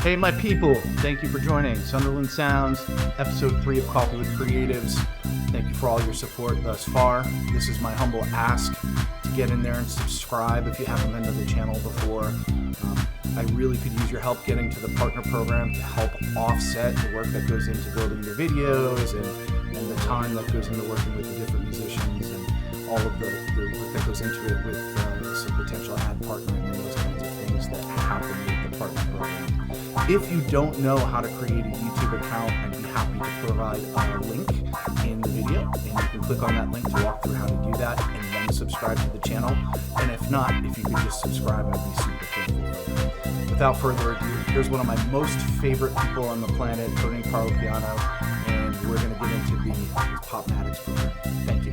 Hey, my people, thank you for joining Sunderland Sounds, episode 3 of Coffee with Creatives. Thank you for all your support thus far. This is my humble ask to get in there and subscribe if you haven't been to the channel before. I really could use your help getting to the partner program to help offset the work that goes into building the videos and the time that goes into working with the different musicians and all of the work that goes into it with some potential ad partnering and those kinds of things that happen with the partner program. If you don't know how to create a YouTube account, I'd be happy to provide a link in the video, and you can click on that link to walk through how to do that and then subscribe to the channel. And if not, if you could just subscribe, I'd be super thankful. Without further ado, here's one of my most favorite people on the planet, Tony Parlapiano, and we're going to get into the PopMatics program. Thank you.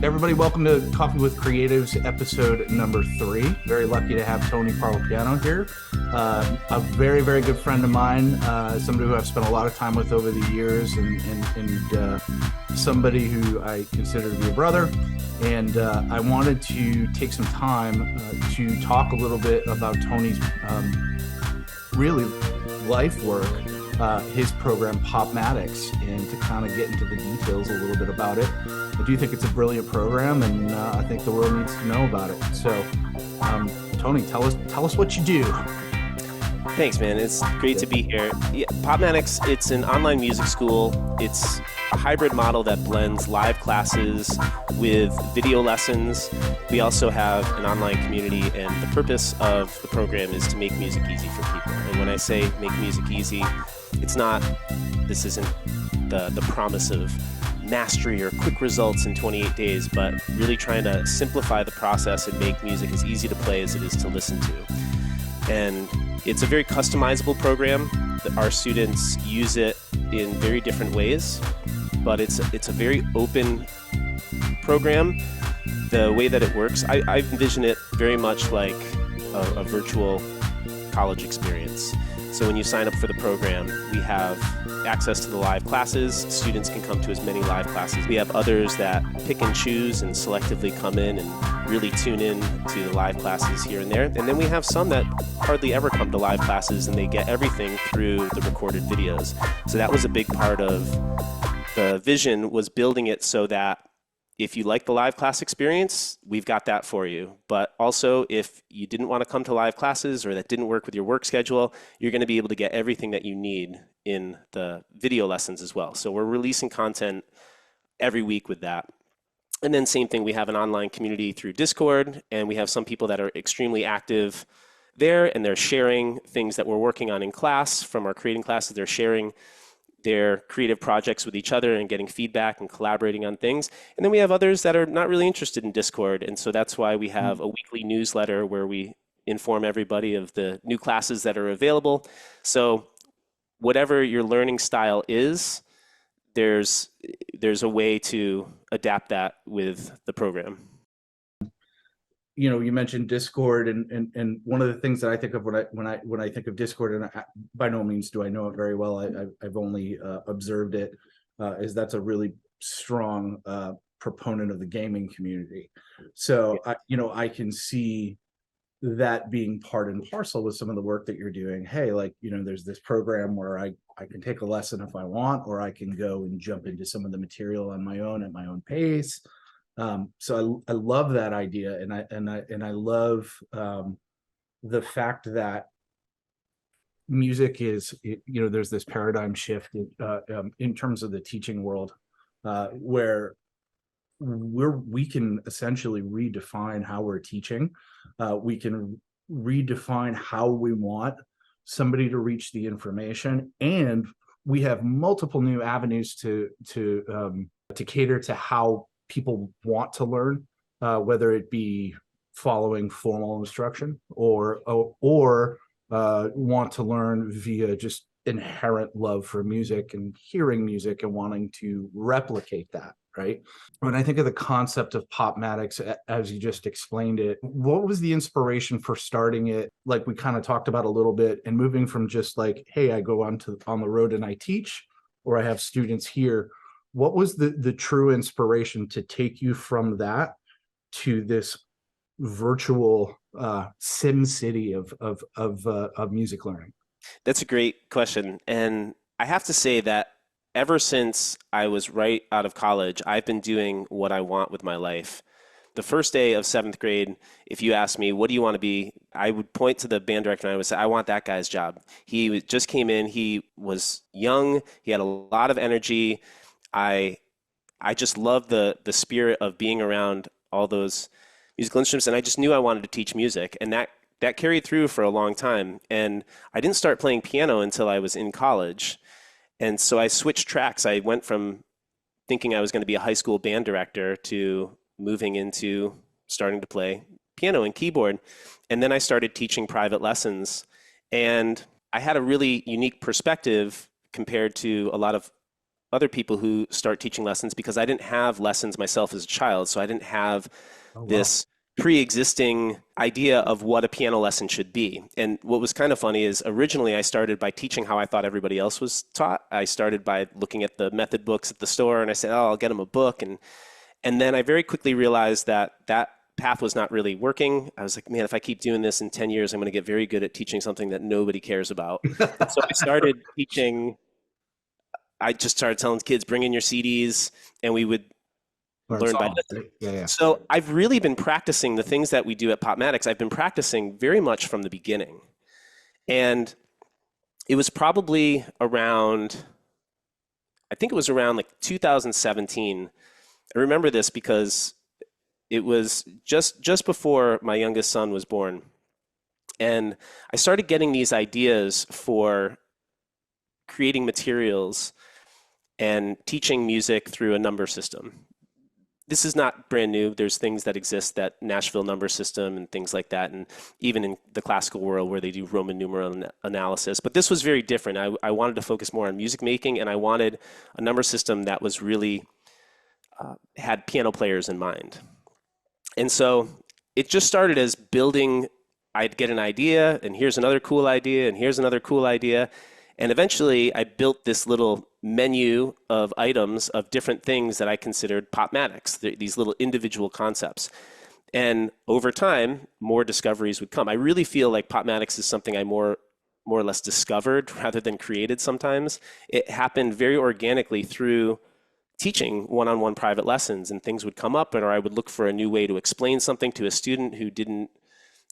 Everybody, welcome to Coffee with Creatives, episode number 3. Very lucky to have Tony Parlapiano here. A very, very good friend of mine, somebody who I've spent a lot of time with over the years, and somebody who I consider to be a brother. And I wanted to take some time to talk a little bit about Tony's really life work, his program PopMatics, and to kind of get into the details a little bit about it. I do think it's a brilliant program, and I think the world needs to know about it. So, Tony, tell us what you do. Thanks, man. It's great to be here. Yeah, PopMatics, it's an online music school. It's a hybrid model that blends live classes with video lessons. We also have an online community, and the purpose of the program is to make music easy for people. And when I say make music easy, this isn't the promise of mastery or quick results in 28 days, but really trying to simplify the process and make music as easy to play as it is to listen to. And it's a very customizable program. Our students use it in very different ways, but it's a very open program. The way that it works, I envision it very much like a virtual college experience. So when you sign up for the program, we have access to the live classes. Students can come to as many live classes. We have others that pick and choose and selectively come in and really tune in to the live classes here and there. And then we have some that hardly ever come to live classes, and they get everything through the recorded videos. So that was a big part of the vision, was building it so that if you like the live class experience, we've got that for you. But also, if you didn't want to come to live classes or that didn't work with your work schedule, you're going to be able to get everything that you need in the video lessons as well. So we're releasing content every week with that. And then same thing, we have an online community through Discord, and we have some people that are extremely active there, and they're sharing things that we're working on in class from our creating classes. They're sharing their creative projects with each other and getting feedback and collaborating on things. And then we have others that are not really interested in Discord. And so that's why we have a weekly newsletter where we inform everybody of the new classes that are available. So whatever your learning style is, there's a way to adapt that with the program. You know, you mentioned Discord, and one of the things that I think of when I think of Discord, and by no means do I know it very well. I've only observed it. Is that's a really strong proponent of the gaming community. So I can see that being part and parcel with some of the work that you're doing. Hey, there's this program where I can take a lesson if I want, or I can go and jump into some of the material on my own at my own pace. So I love that idea, and I love the fact that music is, there's this paradigm shift in terms of the teaching world, where we can essentially redefine how we're teaching. We can redefine how we want somebody to reach the information, and we have multiple new avenues to cater to how people want to learn, whether it be following formal instruction or want to learn via just inherent love for music and hearing music and wanting to replicate that, right? When I think of the concept of PopMatics, as you just explained it, what was the inspiration for starting it? Like we kind of talked about a little bit, and moving from just like, hey, I go on the road and I teach, or I have students here. What was the true inspiration to take you from that to this virtual sim city of music learning? That's a great question. And I have to say that ever since I was right out of college, I've been doing what I want with my life. The first day of seventh grade, if you asked me, what do you want to be? I would point to the band director and I would say, I want that guy's job. Just came in, he was young, he had a lot of energy. I I just loved the spirit of being around all those musical instruments, and I just knew I wanted to teach music, and that carried through for a long time. And I didn't start playing piano until I was in college, and so I switched tracks. I went from thinking I was going to be a high school band director to moving into starting to play piano and keyboard, and then I started teaching private lessons, and I had a really unique perspective compared to a lot of other people who start teaching lessons because I didn't have lessons myself as a child. So I didn't have Oh, wow. this pre-existing idea of what a piano lesson should be. And what was kind of funny is originally I started by teaching how I thought everybody else was taught. I started by looking at the method books at the store and I said, oh, I'll get them a book. And then I very quickly realized that that path was not really working. I was like, man, if I keep doing this in 10 years, I'm going to get very good at teaching something that nobody cares about. And so I started teaching I just started telling kids, bring in your CDs, and we would Learn learn by songs. listening. Yeah, yeah. So I've really been practicing the things that we do at PopMatics. I've been practicing very much from the beginning. And it was probably around, I think it was around like 2017. I remember this because it was just before my youngest son was born. And I started getting these ideas for creating materials and teaching music through a number system. This is not brand new. There's things that exist, that Nashville number system and things like that, and even in the classical world where they do Roman numeral analysis. But this was very different. I wanted to focus more on music making, and I wanted a number system that was really had piano players in mind. And so it just started as building. I'd get an idea, and here's another cool idea, and here's another cool idea. And eventually, I built this little menu of items of different things that I considered popmatics, these little individual concepts. And over time, more discoveries would come. I really feel like popmatics is something I more or less discovered rather than created sometimes. It happened very organically through teaching one-on-one private lessons, and things would come up, or I would look for a new way to explain something to a student who didn't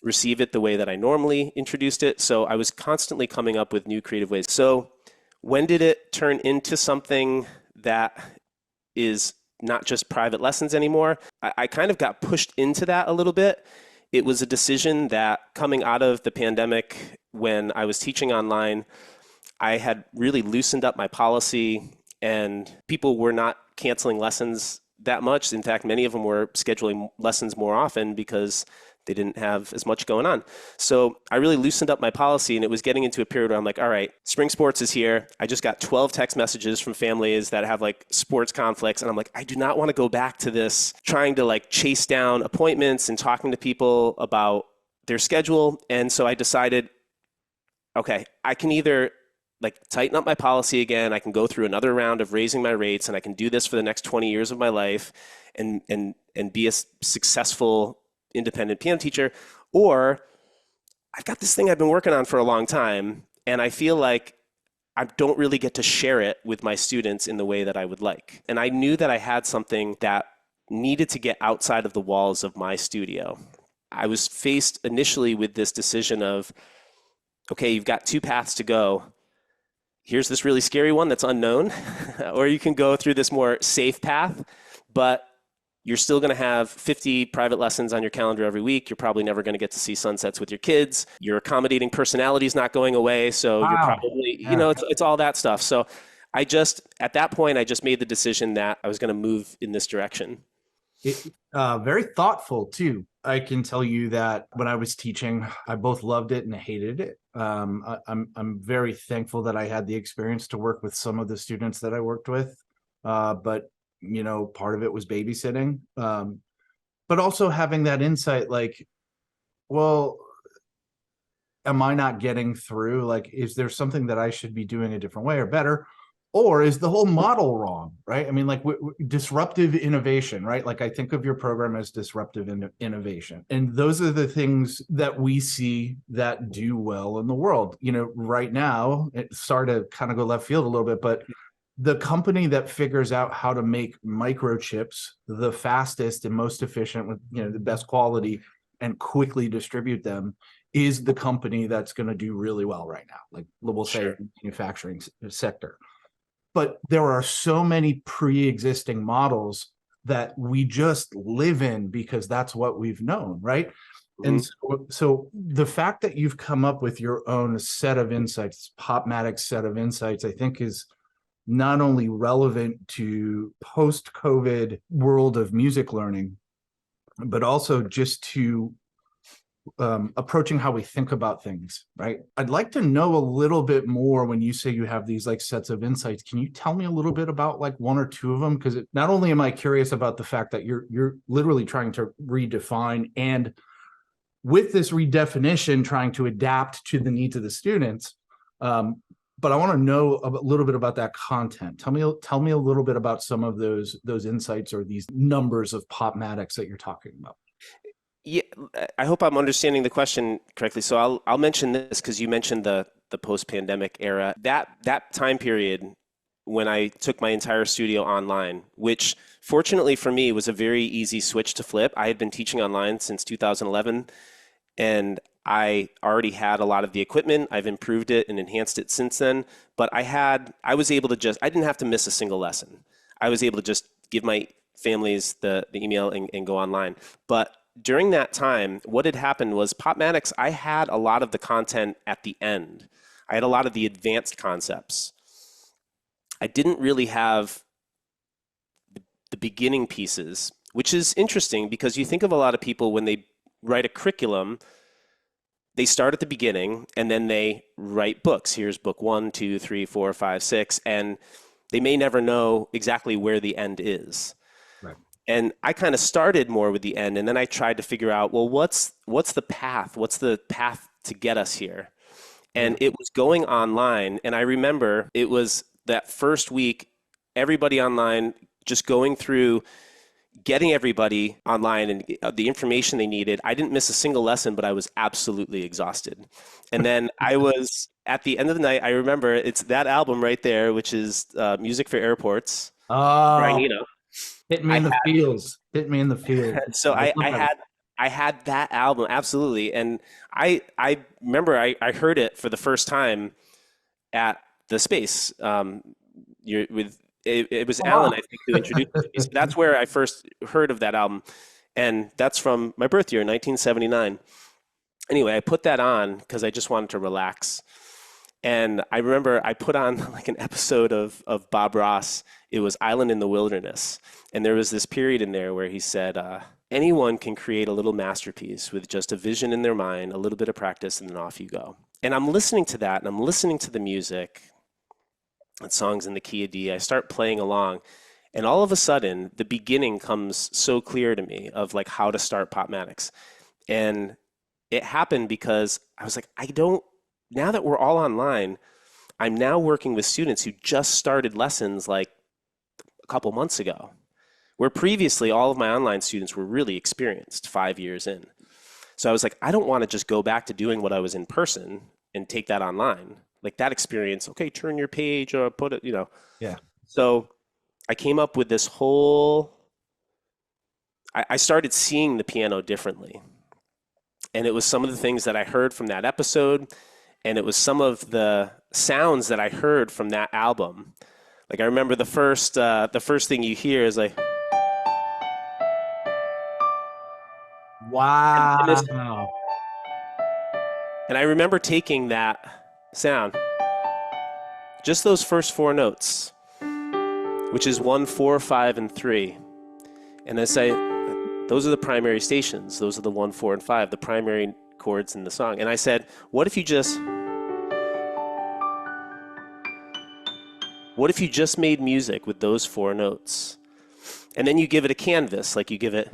receive it the way that I normally introduced it. So I was constantly coming up with new creative ways. So when did it turn into something that is not just private lessons anymore? I kind of got pushed into that a little bit. It was a decision that coming out of the pandemic, when I was teaching online, I had really loosened up my policy and people were not canceling lessons that much. In fact, many of them were scheduling lessons more often because they didn't have as much going on. So I really loosened up my policy, and it was getting into a period where I'm like, all right, spring sports is here. I just got 12 text messages from families that have like sports conflicts. And I'm like, I do not want to go back to this, trying to like chase down appointments and talking to people about their schedule. And so I decided, okay, I can either like tighten up my policy again, I can go through another round of raising my rates, and I can do this for the next 20 years of my life and be a successful independent piano teacher, or I've got this thing I've been working on for a long time, and I feel like I don't really get to share it with my students in the way that I would like. And I knew that I had something that needed to get outside of the walls of my studio. I was faced initially with this decision of, okay, you've got two paths to go. Here's this really scary one that's unknown, or you can go through this more safe path, but you're still going to have 50 private lessons on your calendar every week. You're probably never going to get to see sunsets with your kids. Your accommodating personality is not going away. So you're Wow. probably, Yeah. it's all that stuff. So at that point, I just made the decision that I was going to move in this direction. Very thoughtful too. I can tell you that when I was teaching, I both loved it and hated it. I'm very thankful that I had the experience to work with some of the students that I worked with. But part of it was babysitting. But also having that insight, like, well, am I not getting through? Like, is there something that I should be doing a different way or better? Or is the whole model wrong, right? I mean, like disruptive innovation, right? Like I think of your program as disruptive innovation. And those are the things that we see that do well in the world. You know, right now, it started to kind of go left field a little bit, but the company that figures out how to make microchips the fastest and most efficient with, you know, the best quality and quickly distribute them is the company that's going to do really well right now. Like we'll say manufacturing sector. But there are so many pre-existing models that we just live in because that's what we've known, right? And so the fact that you've come up with your own set of insights, PopMatics set of insights, I think is not only relevant to post-COVID world of music learning, but also just to approaching how we think about things, right? I'd like to know a little bit more when you say you have these like sets of insights. Can you tell me a little bit about like one or two of them? Because not only am I curious about the fact that you're literally trying to redefine, and with this redefinition trying to adapt to the needs of the students, but I want to know a little bit about that content. Tell me a little bit about some of those insights or these numbers of PopMatics that you're talking about. Yeah, I hope I'm understanding the question correctly. So I'll mention this because you mentioned the post-pandemic era. That time period when I took my entire studio online, which fortunately for me was a very easy switch to flip. I had been teaching online since 2011, and I already had a lot of the equipment. I've improved it and enhanced it since then. But I was able to I didn't have to miss a single lesson. I was able to just give my families the email and go online. But during that time, what had happened was PopMatics, I had a lot of the content at the end. I had a lot of the advanced concepts. I didn't really have the beginning pieces, which is interesting because you think of a lot of people when they write a curriculum, they start at the beginning and then they write books. Here's book 1, 2, 3, 4, 5, 6, and they may never know exactly where the end is. Right. And I kind of started more with the end, and then I tried to figure out, well, what's the path? What's the path to get us here? And it was going online. And I remember it was that first week, everybody online, just going through, getting everybody online and the information they needed. I didn't miss a single lesson, but I was absolutely exhausted. And then I was, at the end of the night, I remember it's that album right there, which is Music for Airports. Oh, Eno. hit me in the feels. Hit me in the feels. So I had that album, absolutely. And I remember I heard it for the first time at the Space. It was Alan, I think, who introduced it to me. So that's where I first heard of that album. And that's from my birth year, 1979. Anyway, I put that on because I just wanted to relax. And I remember I put on like an episode of Bob Ross. It was Island in the Wilderness. And there was this period in there where he said, anyone can create a little masterpiece with just a vision in their mind, a little bit of practice, and then off you go. And I'm listening to that, and I'm listening to the music and songs in the key of D. I start playing along. And all of a sudden, the beginning comes so clear to me of like how to start PopMatics. And it happened because I was like, now that we're all online, I'm now working with students who just started lessons like a couple months ago, where previously all of my online students were really experienced 5 years in. So I was like, I don't want to just go back to doing what I was in person and take that online. Like that experience, okay, turn your page or put it, Yeah. So I came up with this I started seeing the piano differently. And it was some of the things that I heard from that episode, and it was some of the sounds that I heard from that album. Like I remember the first thing you hear is like, wow. And I remember taking that sound, just those first 4 notes, which is 1, 4, 5, and 3. And I say, those are the primary stations. Those are the 1, 4, and 5, the primary chords in the song. And I said, what if you just made music with those 4 notes? And then you give it a canvas, like you give it.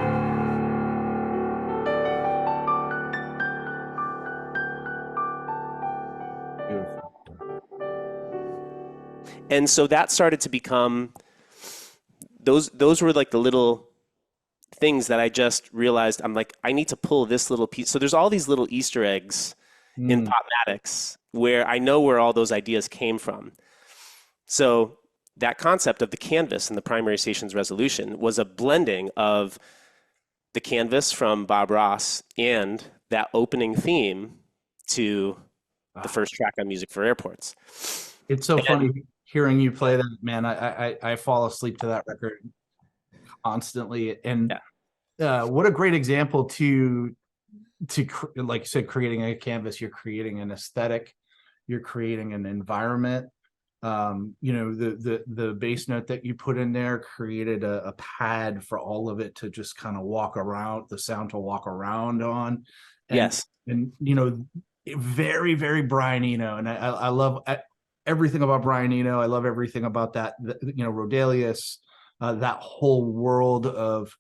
And so that started to become, those were like the little things that I just realized. I'm like, I need to pull this little piece. So there's all these little Easter eggs in Mm. PopMatics where I know where all those ideas came from. So that concept of the canvas and the primary stations resolution was a blending of the canvas from Bob Ross and that opening theme to the Ah, first track on Music for Airports. it's so And funny hearing you play that, man. I fall asleep to that record constantly, and yeah, what a great example like you said, creating a canvas. You're creating an aesthetic, you're creating an environment. The bass note that you put in there created a pad for all of it to just kind of walk around, the sound to walk around on. and yes, and very, very Brian Eno. And I love everything about Brian Eno. I love everything about that, Rodelius, that whole world of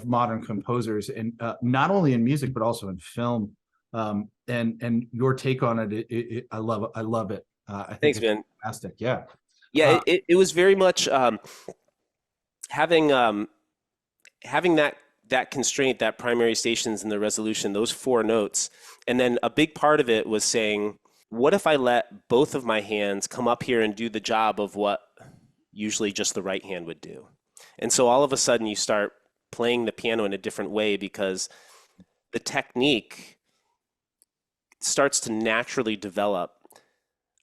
modern composers, and not only in music but also in film. And your take on it, I love it. I love it. I think thanks, it's man. fantastic. Yeah. Yeah, Uh, it was very much having having that constraint, that primary stations and the resolution, those four notes. And then a big part of it was saying, what if I let both of my hands come up here and do the job of what usually just the right hand would do? And so all of a sudden you start playing the piano in a different way because the technique starts to naturally develop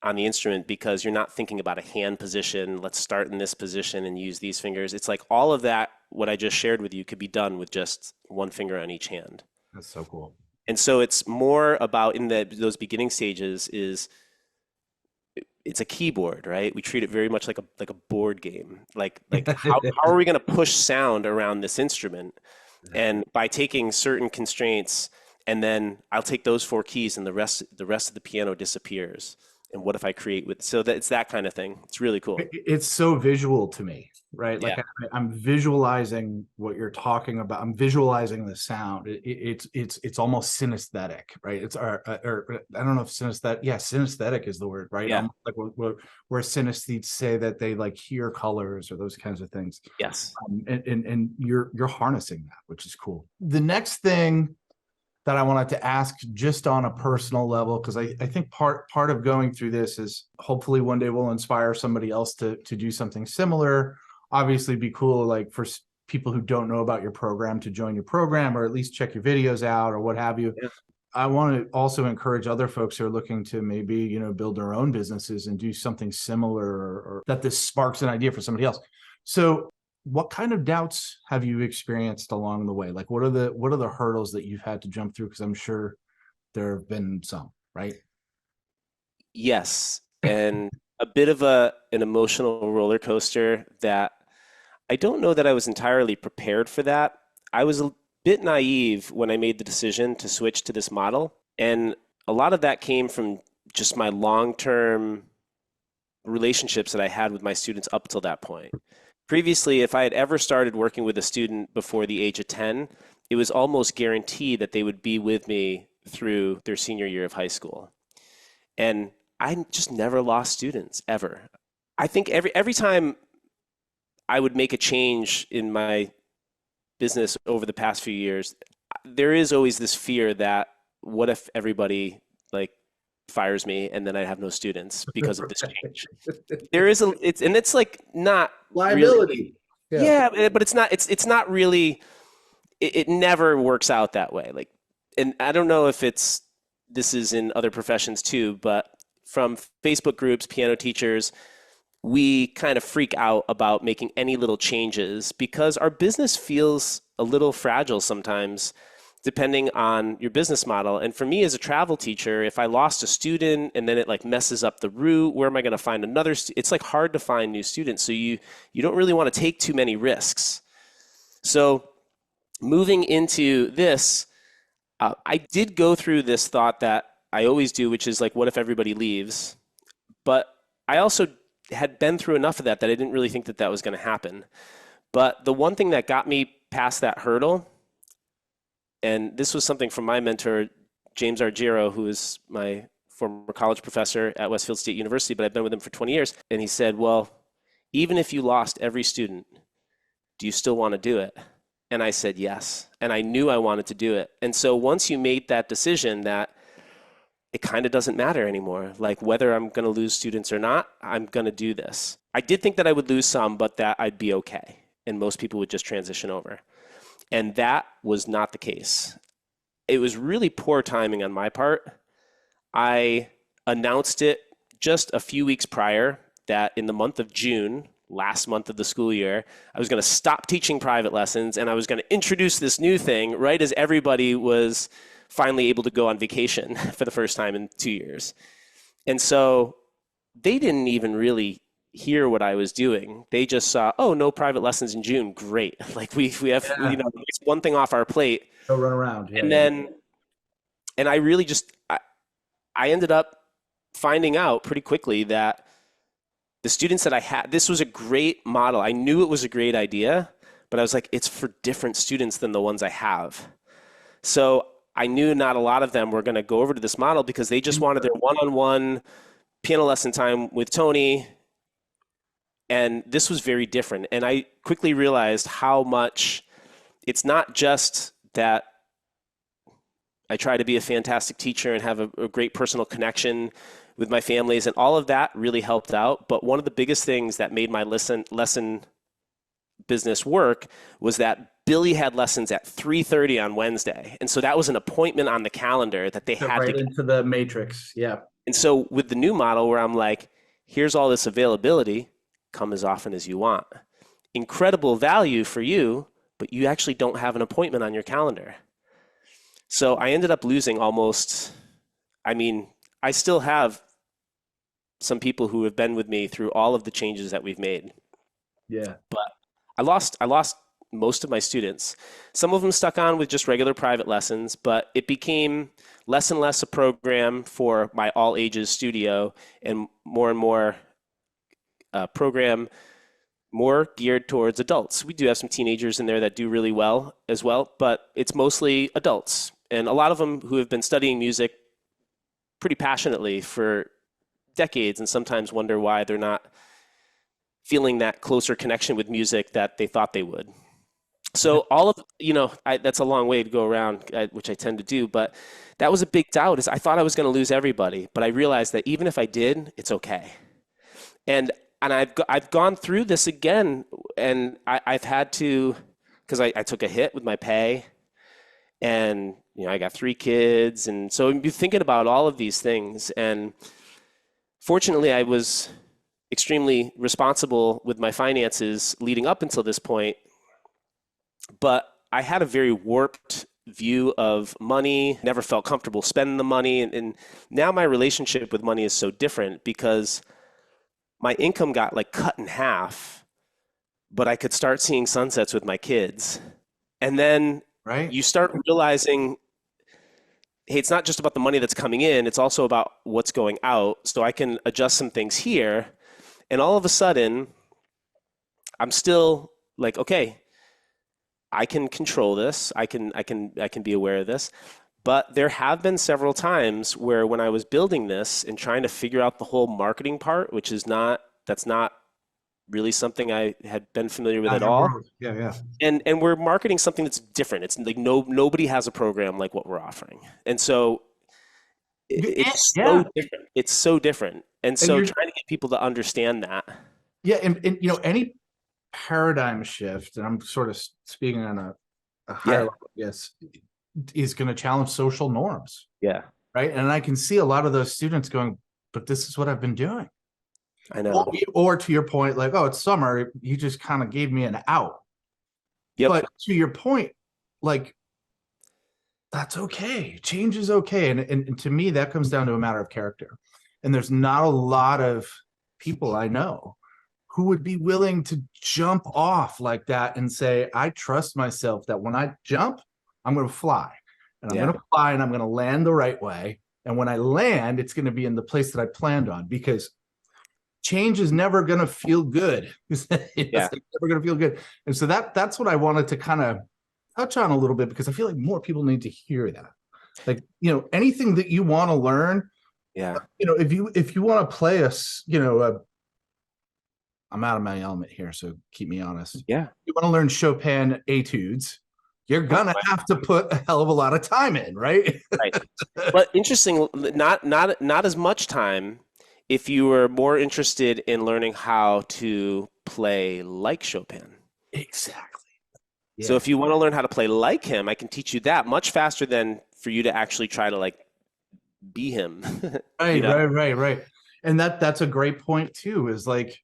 on the instrument because you're not thinking about a hand position. Let's start in this position and use these fingers. It's like all of that, what I just shared with you, could be done with just one finger on each hand. that's so cool. And so it's more about in those beginning stages is it's a keyboard, right? We treat it very much like a board game. Like how are we going to push sound around this instrument? And by taking certain constraints, and then I'll take those four keys, and the rest of the piano disappears. And what if I create with so that it's that kind of thing? It's really cool. It's so visual to me, right? Yeah. Like I'm visualizing what you're talking about. I'm visualizing the sound. It's almost synesthetic, right? It's or I don't know if synesthetic. Yeah, synesthetic is the word, right? Yeah. Like where synesthetes say that they like hear colors or those kinds of things. Yes. And you're harnessing that, which is cool. The next thing that I wanted to ask, just on a personal level, because I think part of going through this is hopefully one day we'll inspire somebody else to do something similar. Obviously, be cool, like for people who don't know about your program, to join your program or at least check your videos out or what have you. Yeah. I want to also encourage other folks who are looking to maybe build their own businesses and do something similar, or that this sparks an idea for somebody else. So what kind of doubts have you experienced along the way? Like, what are the hurdles that you've had to jump through? Because I'm sure there have been some, right? Yes. And a bit of an emotional roller coaster that I don't know that I was entirely prepared for that. I was a bit naive when I made the decision to switch to this model. And a lot of that came from just my long-term relationships that I had with my students up till that point. Previously, if I had ever started working with a student before the age of 10, it was almost guaranteed that they would be with me through their senior year of high school. And I just never lost students, ever. I think every time I would make a change in my business over the past few years, there is always this fear that what if everybody like fires me and then I have no students because of this change. It's like not Liability. really, yeah, but it's not really, it never works out that way. Like, and I don't know if this is in other professions too, but from Facebook groups, piano teachers, we kind of freak out about making any little changes because our business feels a little fragile sometimes, depending on your business model. And for me as a travel teacher, if I lost a student and then it like messes up the route, where am I going to find another it's like hard to find new students. So you don't really want to take too many risks. So moving into this, I did go through this thought that I always do, which is like, what if everybody leaves? But I also had been through enough of that I didn't really think that was going to happen. But the one thing that got me past that hurdle, and this was something from my mentor, James Argiro, who is my former college professor at Westfield State University, but I've been with him for 20 years. And he said, well, even if you lost every student, do you still want to do it? And I said, yes. And I knew I wanted to do it. And so once you made that decision that it kind of doesn't matter anymore, like whether I'm going to lose students or not, I'm going to do this. I did think that I would lose some, but that I'd be okay. And most people would just transition over. And that was not the case. It was really poor timing on my part. I announced it just a few weeks prior that in the month of June, last month of the school year, I was going to stop teaching private lessons and I was going to introduce this new thing right as everybody was finally able to go on vacation for the first time in 2 years. And so they didn't even really hear what I was doing. They just saw, oh, no private lessons in June. Great. Like we have, it's one thing off our plate. Go run around. Yeah, and then, and I really just, I ended up finding out pretty quickly that the students that I had, this was a great model. I knew it was a great idea, but I was like, it's for different students than the ones I have. So I knew not a lot of them were going to go over to this model because they just wanted their one-on-one piano lesson time with Tony. And this was very different. And I quickly realized how much it's not just that I try to be a fantastic teacher and have a great personal connection with my families, and all of that really helped out. But one of the biggest things that made my lesson business work was that Billy had lessons at 3:30 on Wednesday. And so that was an appointment on the calendar that they had right to get into the matrix. Yeah. And so with the new model where I'm like, here's all this availability, come as often as you want. Incredible value for you, but you actually don't have an appointment on your calendar. So I ended up losing almost, I still have some people who have been with me through all of the changes that we've made. Yeah. But I lost most of my students. Some of them stuck on with just regular private lessons, but it became less and less a program for my all ages studio and more program more geared towards adults. We do have some teenagers in there that do really well as well, but it's mostly adults. And a lot of them who have been studying music pretty passionately for decades and sometimes wonder why they're not feeling that closer connection with music that they thought they would. So all of, that's a long way to go around, which I tend to do, but that was a big doubt. Is I thought I was going to lose everybody, but I realized that even if I did, it's okay. And I've gone through this again, and I've had to, because I took a hit with my pay, and I got 3 kids, and so I'm thinking about all of these things. And fortunately, I was extremely responsible with my finances leading up until this point, but I had a very warped view of money, never felt comfortable spending the money, and now my relationship with money is so different because my income got like cut in half, but I could start seeing sunsets with my kids. And then you start realizing, hey, it's not just about the money that's coming in, it's also about what's going out. So I can adjust some things here. And all of a sudden, I'm still like, okay, I can control this. I can be aware of this. But there have been several times where when I was building this and trying to figure out the whole marketing part, that's not really something I had been familiar with at all. Yeah. And we're marketing something that's different. It's like nobody has a program like what we're offering. And so it's so different. It's so different. And so trying to get people to understand that. Yeah, and any paradigm shift, and I'm sort of speaking on a higher level, yes, is going to challenge social norms. Yeah. Right. And I can see a lot of those students going, but this is what I've been doing. I know. Or to your point, like, oh, it's summer. You just kind of gave me an out. Yep. But to your point, like, that's okay. Change is okay. And to me, that comes down to a matter of character. And there's not a lot of people I know who would be willing to jump off like that and say, I trust myself that when I jump, I'm going to fly, and I'm going to fly, and I'm going to land the right way. And when I land, it's going to be in the place that I planned on, because change is never going to feel good. It's never going to feel good. And so that's what I wanted to kind of touch on a little bit, because I feel like more people need to hear that. Like, anything that you want to learn, Yeah. If you want to play us, I'm out of my element here, so keep me honest. Yeah. You want to learn Chopin etudes, you're Oh, gonna have to put a hell of a lot of time in, right? right. But interesting, not as much time if you were more interested in learning how to play like Chopin. Exactly. So Yeah. if you want to learn how to play like him, I can teach you that much faster than for you to actually try to like be him. You Right, know? right, right, right. And that's a great point too, is like,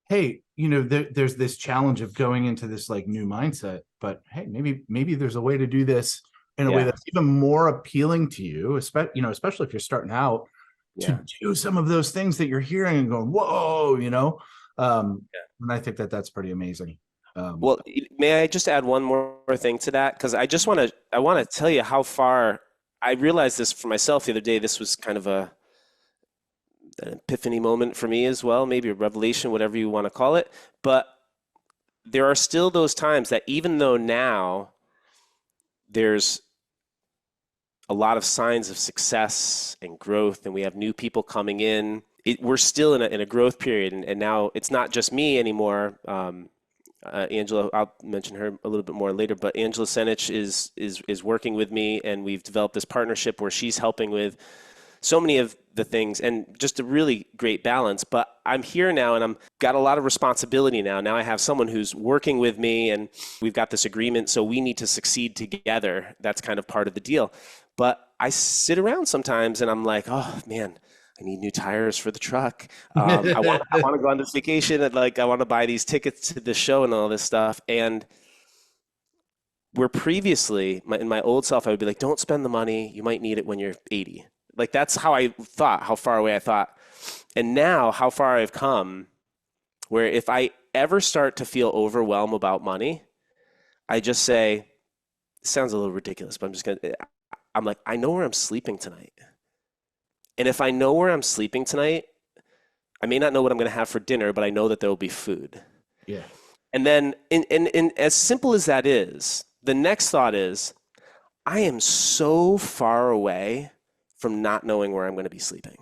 hey, there's this challenge of going into this like new mindset, but hey, maybe there's a way to do this in a way Yeah. that's even more appealing to you, especially if you're starting out, to Yeah. do some of those things that you're hearing and going, whoa. And I think that that's pretty amazing. Um, Well, may I just add one more thing to that? Because I want to tell you how far I realized this for myself the other day. This was kind of an epiphany moment for me as well, maybe a revelation, whatever you want to call it. But there are still those times that even though now there's a lot of signs of success and growth, and we have new people coming in, we're still in a growth period. And now it's not just me anymore. Angela, I'll mention her a little bit more later, but Angela Senich is working with me, and we've developed this partnership where she's helping with so many of the things and just a really great balance. But I'm here now and I'm got a lot of responsibility now. Now I have someone who's working with me and we've got this agreement, so we need to succeed together. That's kind of part of the deal. But I sit around sometimes and I'm like, oh man, I need new tires for the truck. I want to go on this vacation and like I want to buy these tickets to the show and all this stuff. And where previously in my old self, I would be like, don't spend the money. You might need it when you're 80. Like that's how I thought, how far away I thought. And now how far I've come, where if I ever start to feel overwhelmed about money, I just say, it sounds a little ridiculous, but I'm like, I know where I'm sleeping tonight. And if I know where I'm sleeping tonight, I may not know what I'm going to have for dinner, but I know that there will be food. yeah. And then, in as simple as that is, the next thought is, I am so far away from not knowing where I'm going to be sleeping.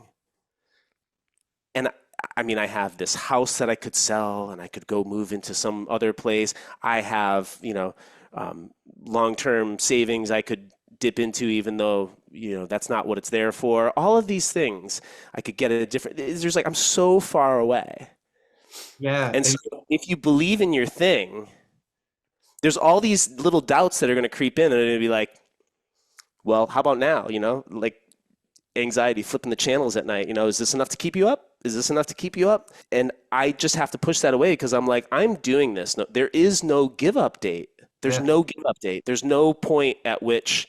And I mean, I have this house that I could sell and I could go move into some other place. I have, long-term savings I could dip into, even though, that's not what it's there for. All of these things, I could get a different, there's like, I'm so far away. Yeah. And so if you believe in your thing, there's all these little doubts that are going to creep in and they're going to be like, well, how about now? Like anxiety, flipping the channels at night. Is this enough to keep you up? Is this enough to keep you up? And I just have to push that away because I'm like, I'm doing this. No, there is no give up date. There's Yeah. no give up date. There's no point at which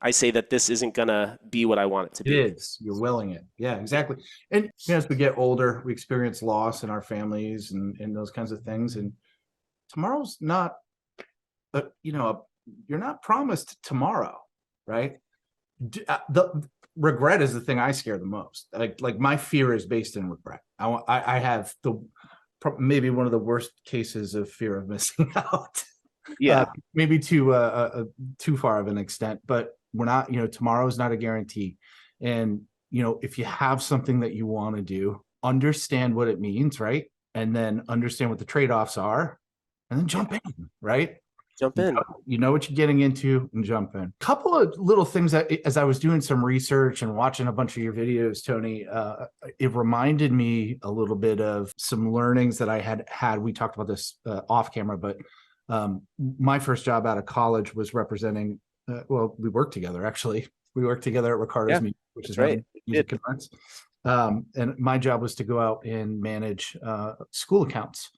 I say that this isn't going to be what I want it to It be. is. You're willing it. Yeah, exactly. And as we get older, we experience loss in our families and those kinds of things. And tomorrow's not, you're not promised tomorrow, right? The regret is the thing I scare the most. Like my fear is based in regret. I have maybe one of the worst cases of fear of missing out. Yeah. Maybe to too far of an extent, but we're not, tomorrow is not a guarantee. And, if you have something that you want to do, understand what it means, right? And then understand what the trade-offs are and then jump in, right? Jump in. You know what you're getting into and jump in. Couple of little things that as I was doing some research and watching a bunch of your videos, Tony, it reminded me a little bit of some learnings that I had. We talked about this off camera, but my first job out of college was representing, we worked together, actually. We worked together at Ricardo's Music, which is right. music conference. And my job was to go out and manage school accounts.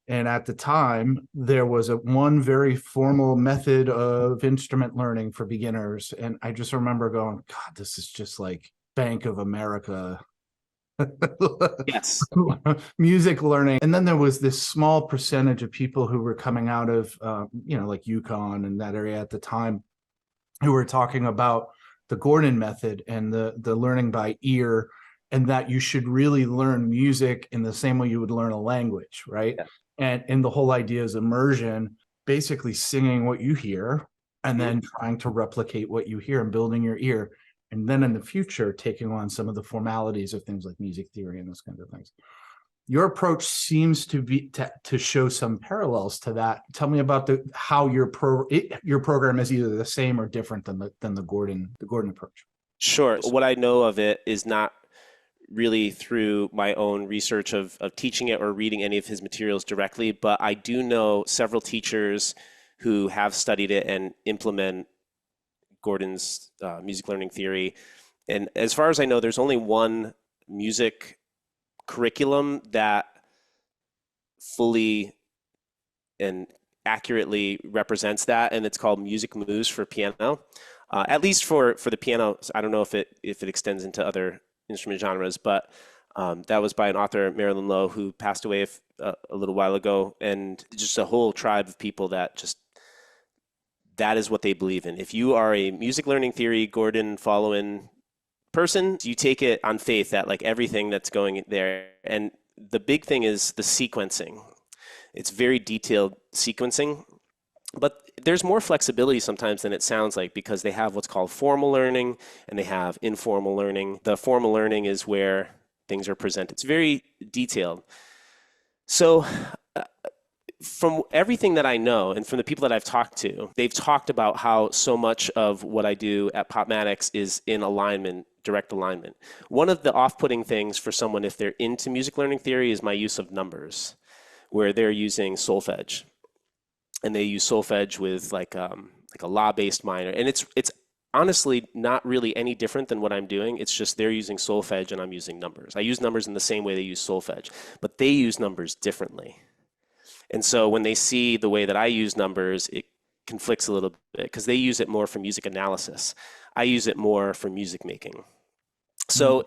And at the time, there was one very formal method of instrument learning for beginners. And I just remember going, God, this is just like Bank of America Yes. music learning. And then there was this small percentage of people who were coming out of, like UConn and that area at the time, who were talking about the Gordon method and the learning by ear, and that you should really learn music in the same way you would learn a language, right? Yeah. And the whole idea is immersion, basically singing what you hear and then trying to replicate what you hear and building your ear. and then in the future taking on some of the formalities of things like music theory and those kinds of things. Your approach seems to be to show some parallels to that. Tell me about how your program is either the same or different than the Gordon approach. Sure. What I know of it is not really through my own research of teaching it or reading any of his materials directly, but I do know several teachers who have studied it and implement Gordon's music learning theory. And as far as I know, there's only one music curriculum that fully and accurately represents that, and it's called Music Moves for piano. At least for the piano, I don't know if it extends into other instrument genres, but that was by an author, Marilyn Lowe, who passed away a little while ago, and just a whole tribe of people that is what they believe in. If you are a music learning theory, Gordon following person, you take it on faith that like everything that's going there. And the big thing is the sequencing. It's very detailed sequencing, but there's more flexibility sometimes than it sounds like, because they have what's called formal learning and they have informal learning. The formal learning is where things are presented. It's very detailed. So from everything that I know and from the people that I've talked to, they've talked about how so much of what I do at PopMatics is in alignment, direct alignment. One of the off-putting things for someone if they're into music learning theory is my use of numbers, where they're using solfege. And they use solfege with like a law-based minor. And it's honestly not really any different than what I'm doing. It's just they're using solfege and I'm using numbers. I use numbers in the same way they use solfege, but they use numbers differently. And so when they see the way that I use numbers, it conflicts a little bit because they use it more for music analysis. I use it more for music making. So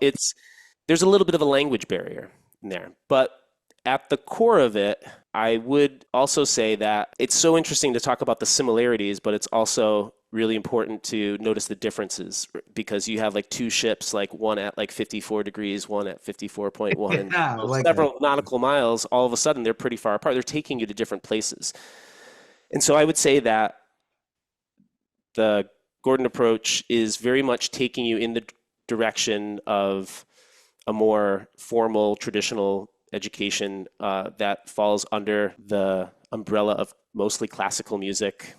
there's a little bit of a language barrier in there. But at the core of it, I would also say that it's so interesting to talk about the similarities, but it's also really important to notice the differences, because you have like two ships, like one at like 54 degrees, one at 54.1, Yeah, and like several nautical miles, all of a sudden they're pretty far apart. They're taking you to different places. And so I would say that the Gordon approach is very much taking you in the direction of a more formal, traditional education that falls under the umbrella of mostly classical music.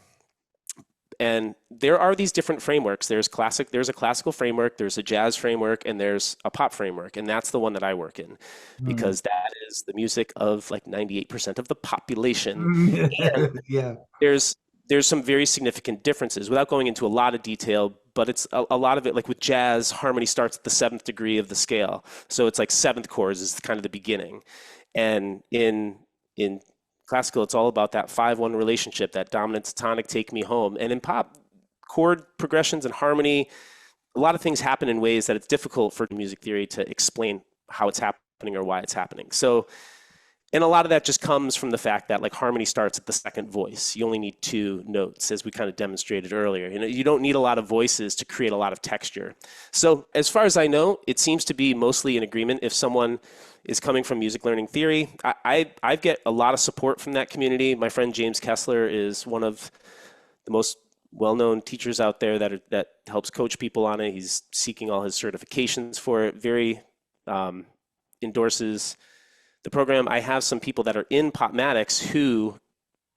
And there are these different frameworks. There's a classical framework, there's a jazz framework, and there's a pop framework. And that's the one that I work in, because that is the music of like 98% of the population. And Yeah. there's some very significant differences without going into a lot of detail, but it's a lot of it, like with jazz, harmony starts at the 7th degree of the scale. So it's like 7th chords is kind of the beginning. And in classical, it's all about that 5-1 relationship, that dominant to tonic, take me home. And in pop, chord progressions and harmony, a lot of things happen in ways that it's difficult for music theory to explain how it's happening or why it's happening. So, and a lot of that just comes from the fact that like harmony starts at the second voice. You only need 2 notes, as we kind of demonstrated earlier. You don't need a lot of voices to create a lot of texture. So as far as I know, it seems to be mostly in agreement. If someone is coming from music learning theory, I get a lot of support from that community. My friend James Kessler is one of the most well-known teachers out there that helps coach people on it. He's seeking all his certifications for it, very endorses the program. I have some people that are in PopMatics who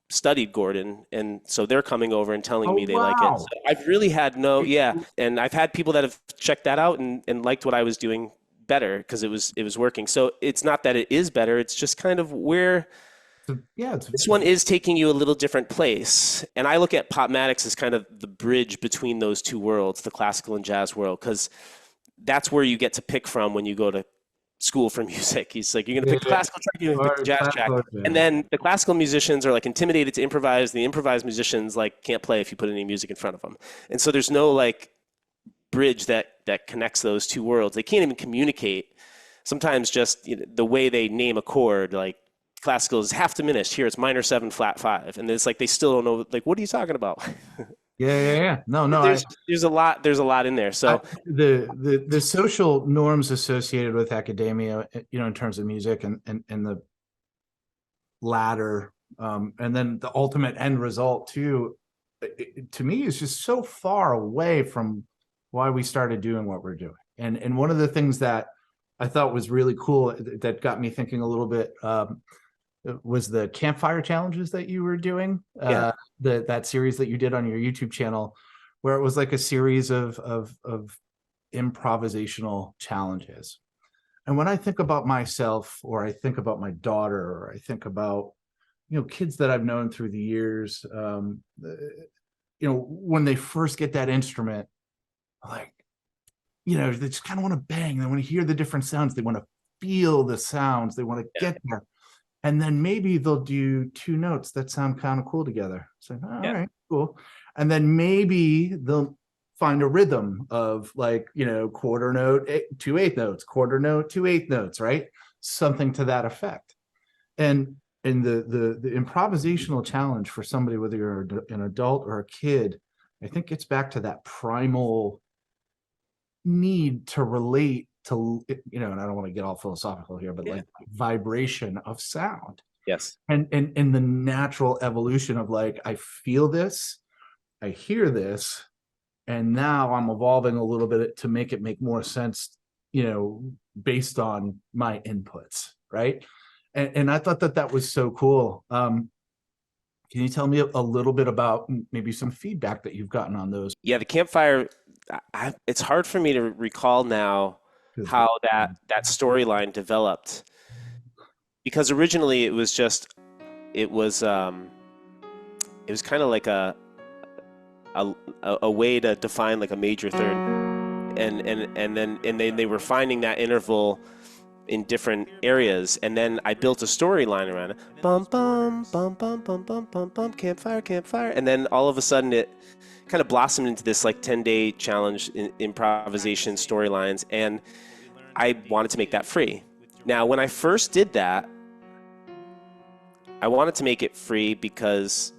studied Gordon, and so they're coming over and telling me they like it. So I've really had and I've had people that have checked that out and liked what I was doing better because it was working. So it's not that it is better, it's just kind of where this one is taking you a little different place. And I look at PopMatics as kind of the bridge between those two worlds, the classical and jazz world, because that's where you get to pick from when you go to school for music. He's like, you're going to pick the classical track, you're going to pick the jazz track. And then the classical musicians are like intimidated to improvise. The improvised musicians like can't play if you put any music in front of them. And so there's no like bridge that connects those two worlds. They can't even communicate. Sometimes just the way they name a chord, like classical is half diminished. Here it's minor 7 flat 5. And it's like they still don't know, like, what are you talking about? Yeah. No. There's a lot in there. So the social norms associated with academia, in terms of music and the ladder, and then the ultimate end result too, to me is just so far away from why we started doing what we're doing. And one of the things that I thought was really cool that got me thinking a little bit was the campfire challenges that you were doing. Yeah. That series that you did on your YouTube channel, where it was like a series of improvisational challenges. And when I think about myself, or I think about my daughter, or I think about, kids that I've known through the years, when they first get that instrument, like, they just kind of want to bang. They want to hear the different sounds. They want to feel the sounds. They want to get there. And then maybe they'll do two notes that sound kind of cool together. It's like, all right, cool. And then maybe they'll find a rhythm of like, quarter note, 2/8 notes, quarter note, 2/8 notes, right? Something to that effect. And the improvisational challenge for somebody, whether you're an adult or a kid, I think gets back to that primal need to relate to, and I don't want to get all philosophical here, but like vibration of sound. Yes. And the natural evolution of like, I feel this, I hear this, and now I'm evolving a little bit to make it make more sense, based on my inputs, right? And I thought that was so cool. Can you tell me a little bit about maybe some feedback that you've gotten on those? Yeah, the campfire, it's hard for me to recall now how that storyline developed, because originally it was kind of like a way to define like a major third, and then they were finding that interval in different areas, and then I built a storyline around it. Bum bum bum bum bum bum bum bum, campfire, campfire, and then all of a sudden it kind of blossomed into this like 10-day challenge in improvisation storylines, and I wanted to make that free. Now, when I first did that, I wanted to make it free because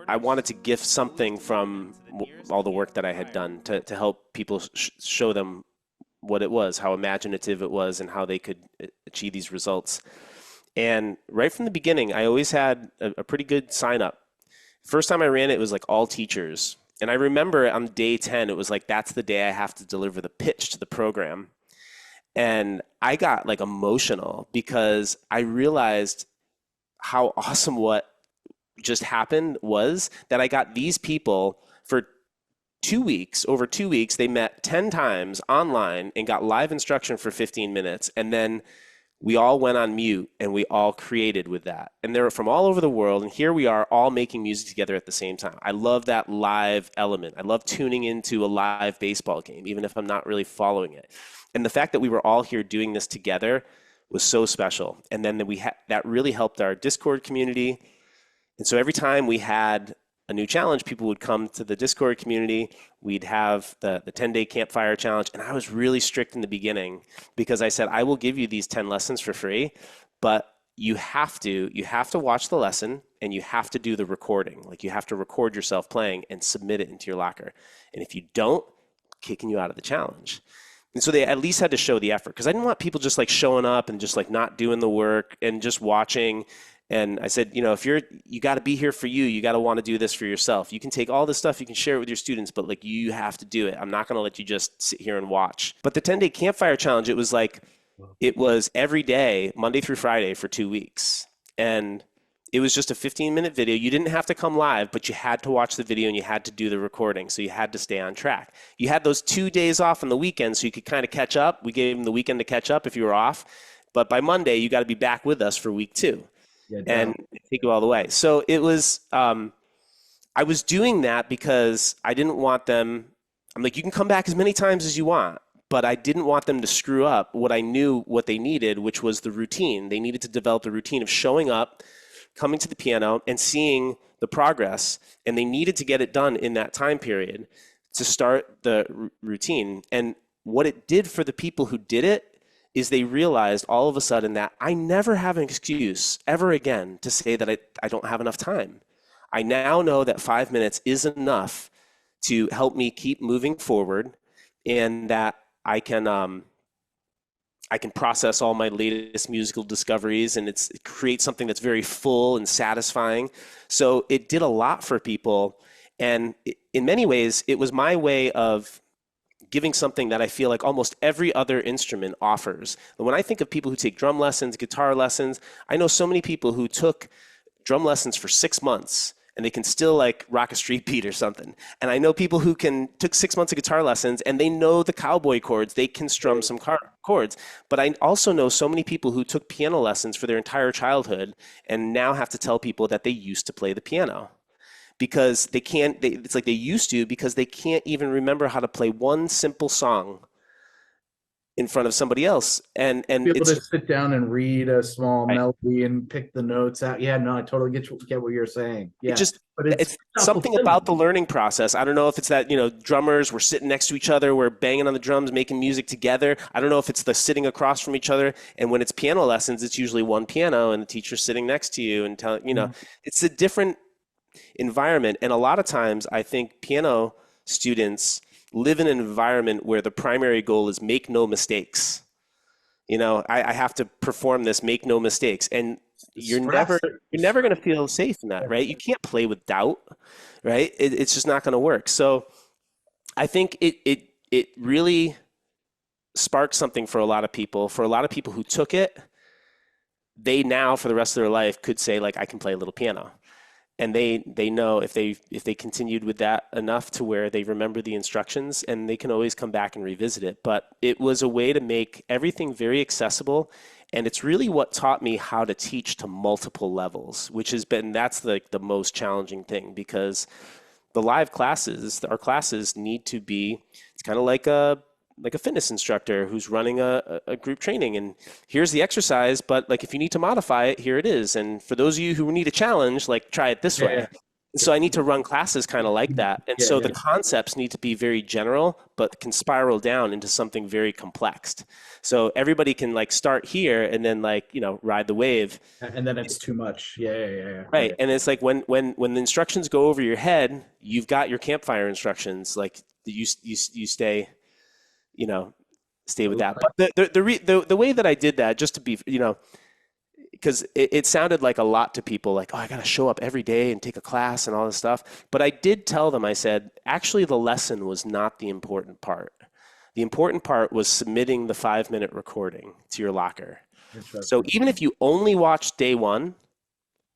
I wanted to gift something from all the work that I had done to help people show them what it was, how imaginative it was, and how they could achieve these results. And right from the beginning, I always had a pretty good sign up. First time I ran it was like all teachers. And I remember on day 10, it was like, that's the day I have to deliver the pitch to the program. And I got like emotional because I realized how awesome what just happened was that I got these people for 2 weeks. Over 2 weeks, they met 10 times online and got live instruction for 15 minutes. And then we all went on mute and we all created with that. And they're from all over the world. And here we are all making music together at the same time. I love that live element. I love tuning into a live baseball game, even if I'm not really following it. And the fact that we were all here doing this together was so special. And then that really helped our Discord community. And so every time we had a new challenge, people would come to the Discord community. We'd have the 10-day campfire challenge. And I was really strict in the beginning because I said, I will give you these 10 lessons for free, but you have to watch the lesson and you have to do the recording. Like you have to record yourself playing and submit it into your locker. And if you don't, I'm kicking you out of the challenge. And so they at least had to show the effort, because I didn't want people just like showing up and just like not doing the work and just watching. And I said, if you got to be here for you got to want to do this for yourself. You can take all this stuff, you can share it with your students, but like you have to do it. I'm not going to let you just sit here and watch. But the 10-day campfire challenge, it was every day, Monday through Friday for 2 weeks. And it was just a 15-minute video. You didn't have to come live, but you had to watch the video and you had to do the recording. So you had to stay on track. You had those 2 days off on the weekend so you could kind of catch up. We gave them the weekend to catch up if you were off. But by Monday, you got to be back with us for week 2. And take you all the way. So it was, I was doing that because I didn't want them, I'm like, you can come back as many times as you want, but I didn't want them to screw up what I knew what they needed, which was the routine. They needed to develop the routine of showing up, coming to the piano and seeing the progress. And they needed to get it done in that time period to start the routine. And what it did for the people who did it is they realized all of a sudden that I never have an excuse ever again to say that I don't have enough time. I now know that 5 minutes is enough to help me keep moving forward, and that I can process all my latest musical discoveries, and it creates something that's very full and satisfying. So it did a lot for people, and in many ways, it was my way of giving something that I feel like almost every other instrument offers. And when I think of people who take drum lessons, guitar lessons, I know so many people who took drum lessons for 6 months and they can still like rock a street beat or something. And I know people who took 6 months of guitar lessons and they know the cowboy chords, they can strum some chords. But I also know so many people who took piano lessons for their entire childhood and now have to tell people that they used to play the piano because they can't, it's like they used to because they can't even remember how to play one simple song in front of somebody else. And Be able it's to sit down and read a small melody and pick the notes out. Yeah, no, I totally get what you're saying. Yeah, but it's something about the learning process. I don't know if it's that, drummers were sitting next to each other, we're banging on the drums, making music together. I don't know if it's the sitting across from each other. And when it's piano lessons, it's usually one piano and the teacher's sitting next to you and telling, it's a different environment. And a lot of times I think piano students live in an environment where the primary goal is make no mistakes. I have to perform this, make no mistakes. And you're never going to feel safe in that, right? You can't play with doubt, right? It's just not going to work. So I think it really sparked something for a lot of people. For a lot of people who took it, they now for the rest of their life could say like, I can play a little piano. And they know if they continued with that enough to where they remember the instructions and they can always come back and revisit it. But it was a way to make everything very accessible. And it's really what taught me how to teach to multiple levels, that's like the most challenging thing because the live classes, our classes need to be, it's kind of like a fitness instructor who's running a group training and here's the exercise, but like if you need to modify it, here it is. And for those of you who need a challenge, like try it this way. So I need to run classes kind of like that. And so the concepts need to be very general, but can spiral down into something very complex. So everybody can like start here and then like, ride the wave. And then it's too much. Yeah. Right. And it's like when the instructions go over your head, you've got your campfire instructions, like you stay, stay with that. But the way that I did that, just to be, because it sounded like a lot to people, like, oh, I got to show up every day and take a class and all this stuff. But I did tell them, I said, actually, the lesson was not the important part. The important part was submitting the 5-minute recording to your locker. So even if you only watched day one,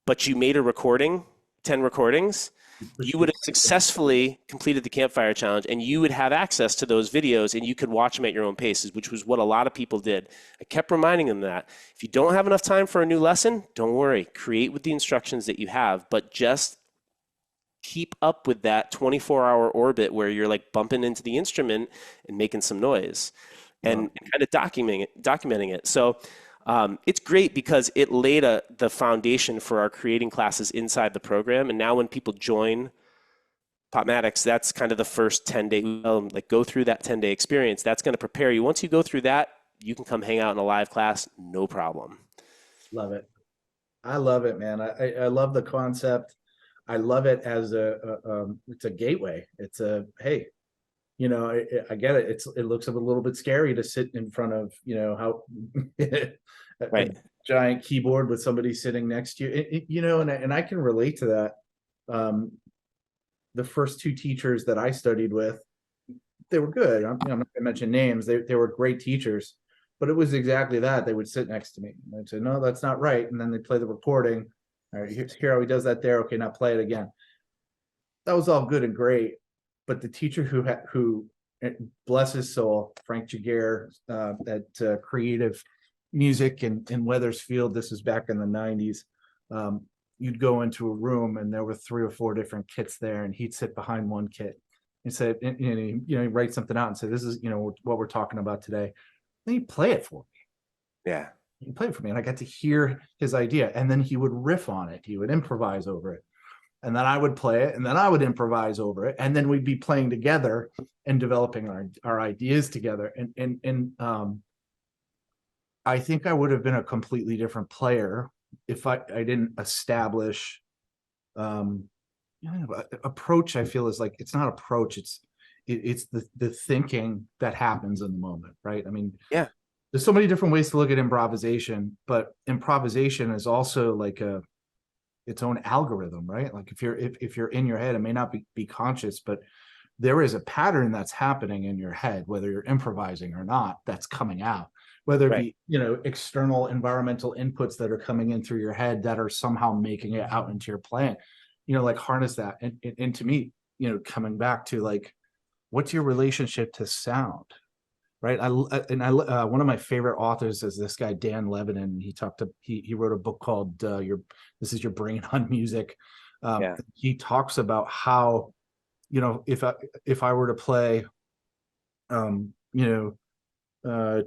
but you made a recording, 10 recordings, you would have successfully completed the campfire challenge and you would have access to those videos and you could watch them at your own paces, which was what a lot of people did. I kept reminding them that if you don't have enough time for a new lesson, don't worry, create with the instructions that you have, but just keep up with that 24-hour orbit where you're like bumping into the instrument and making some noise and kind of documenting it. So it's great because it laid the foundation for our creating classes inside the program. And now when people join PopMatics, that's kind of the first 10-day, like go through that 10-day experience. That's going to prepare you. Once you go through that, you can come hang out in a live class, no problem. Love it. I love it, man. I love the concept. I love it as it's a gateway. It's hey, I get it. It looks a little bit scary to sit in front of, how right. a giant keyboard with somebody sitting next to you, and I can relate to that. The first two teachers that I studied with, they were good. I'm not going to mention names. They were great teachers, but it was exactly that. They would sit next to me and I'd say, no, that's not right. And then they'd play the recording. All right, here how he does that there. Okay, now play it again. That was all good and great. But the teacher who bless his soul, Frank Jaguar, at Creative Music in Weathersfield, this is back in the 90s. You'd go into a room and there were 3 or 4 different kits there, and he'd sit behind one kit and say, he write something out and say, this is, what we're talking about today. Then he'd play it for me. Yeah. He played for me and I got to hear his idea, and then he would riff on it. He would improvise over it. And then I would play it, and then I would improvise over it. And then we'd be playing together and developing our ideas together. And I think I would have been a completely different player if I didn't establish approach. I feel is like, it's not approach. It's the thinking that happens in the moment. Right. I mean, yeah. There's so many different ways to look at improvisation, but improvisation is also like its own algorithm, right? Like if you're in your head, it may not be conscious, but there is a pattern that's happening in your head, whether you're improvising or not, that's coming out, whether it Right. be, external environmental inputs that are coming in through your head that are somehow making it out into your playing, like harness that. And to me, coming back to like, what's your relationship to sound? Right. One of my favorite authors is this guy, Dan Levitin. He wrote a book called This Is Your Brain on Music. Yeah. He talks about how, if I were to play, um, you know,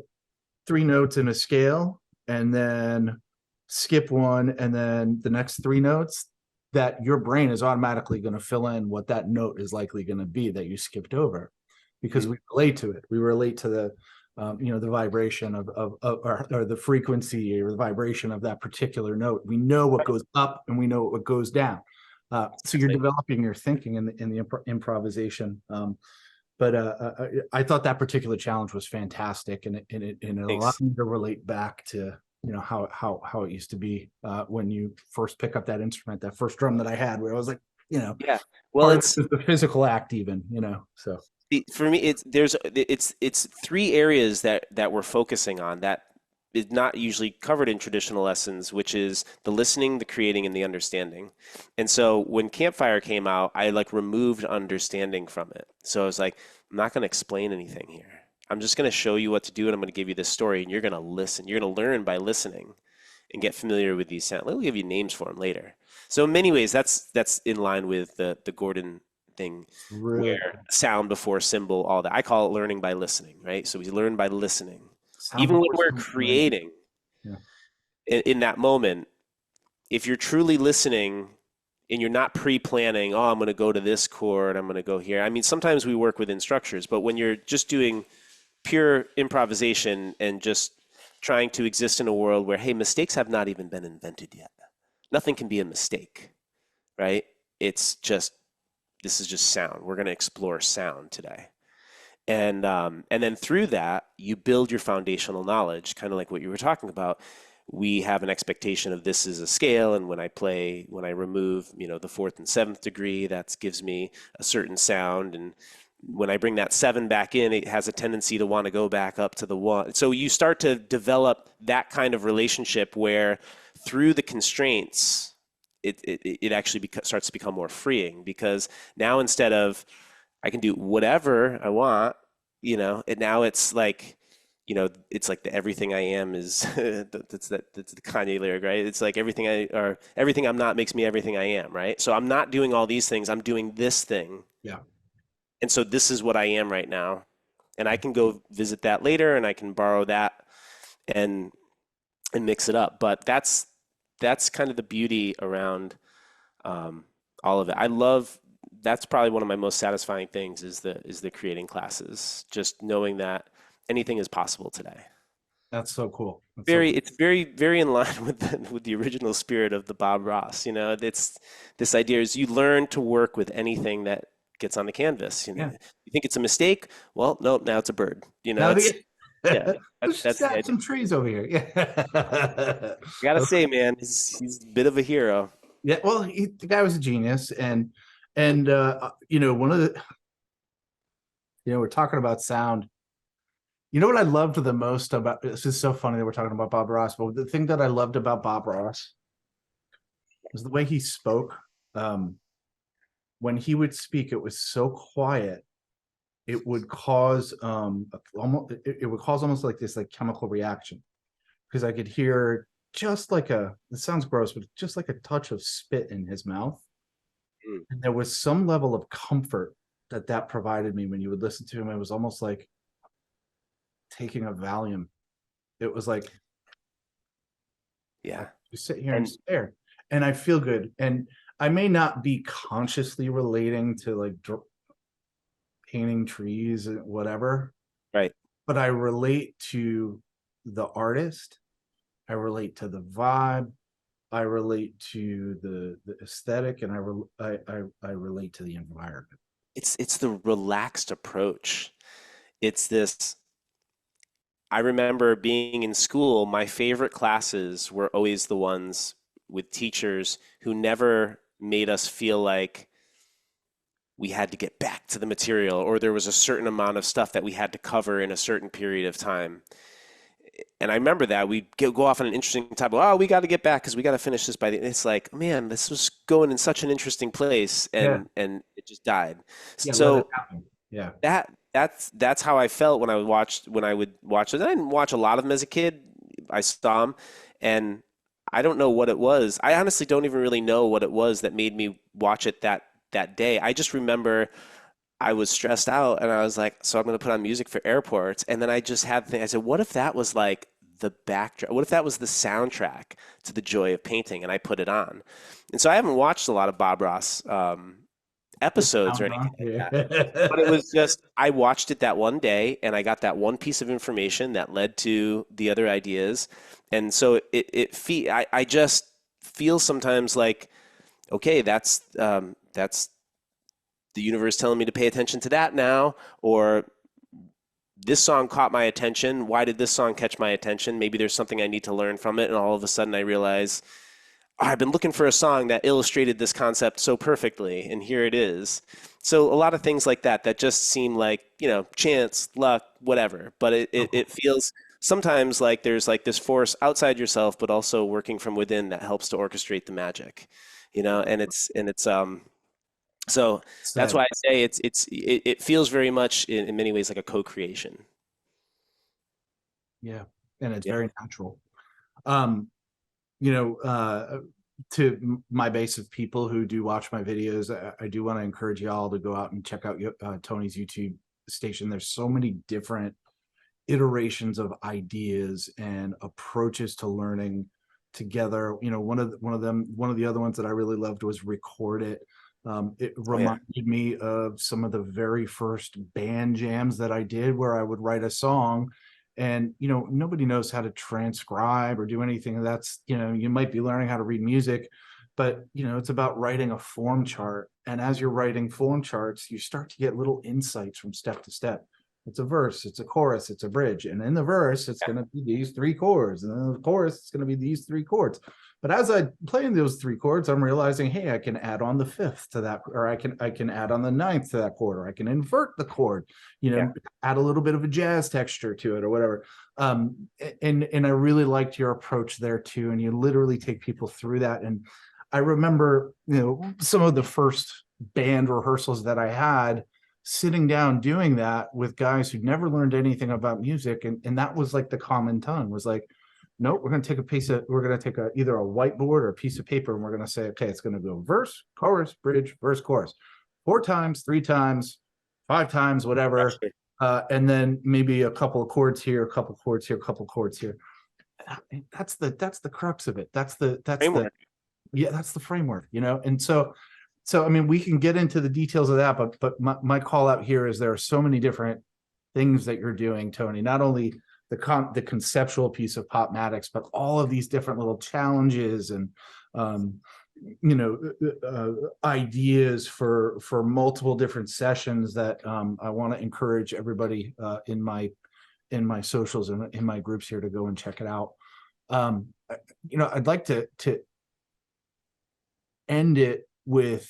3 notes in a scale and then skip one and then the next 3 notes, that your brain is automatically going to fill in what that note is likely going to be that you skipped over, because we relate to it. We relate to the vibration or the frequency or the vibration of that particular note. We know what goes up and we know what goes down. So you're developing your thinking in the improvisation. But I thought that particular challenge was fantastic, and it allowed me to relate back to how it used to be when you first pick up that instrument, that first drum that I had, where I was like, Yeah. Well, it's the physical act, even, so. For me, it's three areas that we're focusing on that is not usually covered in traditional lessons, which is the listening, the creating, and the understanding. And so when Campfire came out, I like removed understanding from it. So I was like, I'm not going to explain anything here. I'm just going to show you what to do, and I'm going to give you this story, and you're going to listen. You're going to learn by listening and get familiar with these sounds. We'll give you names for them later. So in many ways, that's in line with the Gordon thing, Really where sound before symbol, all that. I call it learning by listening, right? So we learn by listening. sound Even when before we're sound, right? creating Yeah. in that moment, if you're truly listening and you're not pre-planning, oh, I'm going to go to this chord, I'm going to go here. I mean, sometimes we work with instructors, but when you're just doing pure improvisation and just trying to exist in a world where, hey, mistakes have not even been invented yet. Nothing can be a mistake, right? It's just, this is just sound. We're going to explore sound today. And then through that, you build your foundational knowledge, kind of like what you were talking about. We have an expectation of this is a scale, and when I remove, the fourth and seventh degree, that gives me a certain sound. And when I bring that 7 back in, it has a tendency to want to go back up to the 1. So you start to develop that kind of relationship where through the constraints, it actually starts to become more freeing, because now instead of I can do whatever I want, and now it's like, it's like the everything I am is that's the Kanye lyric, right? It's like everything I'm not makes me everything I am, right? So I'm not doing all these things, I'm doing this thing. Yeah. And so this is what I am right now. And I can go visit that later, and I can borrow that and mix it up. But that's kind of the beauty around all of it. That's probably one of my most satisfying things is the creating classes. Just knowing that anything is possible today. That's so cool. It's very, very in line with the original spirit of the Bob Ross. It's this idea is you learn to work with anything that gets on the canvas. Yeah. You think it's a mistake? Well, no, now it's a bird. Now Yeah, that's the idea. some trees over here. Yeah. I gotta say, man, he's a bit of a hero. Yeah. Well, the guy was a genius, and one of the, we're talking about sound. You know what I loved the most about this is so funny that we're talking about Bob Ross, but the thing that I loved about Bob Ross was the way he spoke. When he would speak, it was so quiet, it would cause almost like this like chemical reaction, because I could hear just like it sounds gross, but just like a touch of spit in his mouth. And there was some level of comfort that provided me when you would listen to him. It was almost like taking a Valium. It was like, Yeah, you sit here and stare, and I feel good. And I may not be consciously relating to like painting trees and whatever, right. but I relate to the artist. I relate to the vibe. I relate to the aesthetic, and I relate to the environment. It's the relaxed approach. It's this. I remember being in school, my favorite classes were always the ones with teachers who never made us feel like we had to get back to the material, or there was a certain amount of stuff that we had to cover in a certain period of time. And I remember that we'd go off on an interesting topic. Oh, we got to get back because we got to finish this by the. It's like, man, this was going in such an interesting place, Yeah. and it just died. Yeah. Let it So happen. Yeah. that's how I felt when I would watch it. I didn't watch a lot of them as a kid. I saw them, and I don't know what it was. I honestly don't even really know what it was that made me watch it that day. I just remember I was stressed out, and I was like, so I'm going to put on music for airports. And then I just had the thing. I said, what if that was like the backdrop? What if that was the soundtrack to the joy of painting? And I put it on. And so I haven't watched a lot of Bob Ross episodes or anything like that. But it Yeah. was just, I watched it that one day, and I got that one piece of information that led to the other ideas. And so I just feel sometimes like, okay, that's the universe telling me to pay attention to that now, or this song caught my attention. Why did this song catch my attention? Maybe there's something I need to learn from it. And all of a sudden I realize, "Oh, I've been looking for a song that illustrated this concept so perfectly, and here it is." So a lot of things like that just seem like, chance, luck, whatever. But it feels sometimes like there's like this force outside yourself, but also working from within that helps to orchestrate the magic, and it's so that's Said. why I say it feels very much in many ways like a co-creation. Yeah. And it's Yeah. very natural. Um, you know, to my base of people who do watch my videos, I do want to encourage y'all to go out and check out Tony's YouTube station. There's so many different iterations of ideas and approaches to learning together. One of the other ones that I really loved was Record It. It Oh yeah. reminded me of some of the very first band jams that I did, where I would write a song, and nobody knows how to transcribe or do anything. That's, you might be learning how to read music, but it's about writing a form chart. And as you're writing form charts, you start to get little insights from step to step. It's a verse, it's a chorus, it's a bridge, and in the verse it's going to be these three chords, and in the chorus it's going to be these three chords. But as I play in those three chords, I'm realizing, hey, I can add on the fifth to that, or I can add on the ninth to that chord, or I can invert the chord, Yeah. add a little bit of a jazz texture to it, or whatever. And I really liked your approach there too. And you literally take people through that. And I remember, some of the first band rehearsals that I had, sitting down doing that with guys who'd never learned anything about music, and that was like the common tongue was like, nope, we're going to take either a whiteboard or a piece of paper, and we're going to say, okay, it's going to go verse, chorus, bridge, verse, chorus, 4 times, 3 times, 5 times, whatever. Absolutely. And then maybe a couple of chords here, a couple of chords here, a couple of chords here. That's the crux of it. Framework. Yeah, that's the framework, And so I mean, we can get into the details of that, but my call out here is there are so many different things that you're doing, Tony. Not only the conceptual piece of PopMatics, but all of these different little challenges and ideas for multiple different sessions that I want to encourage everybody in my socials and in my groups here to go and check it out. I'd like to end it with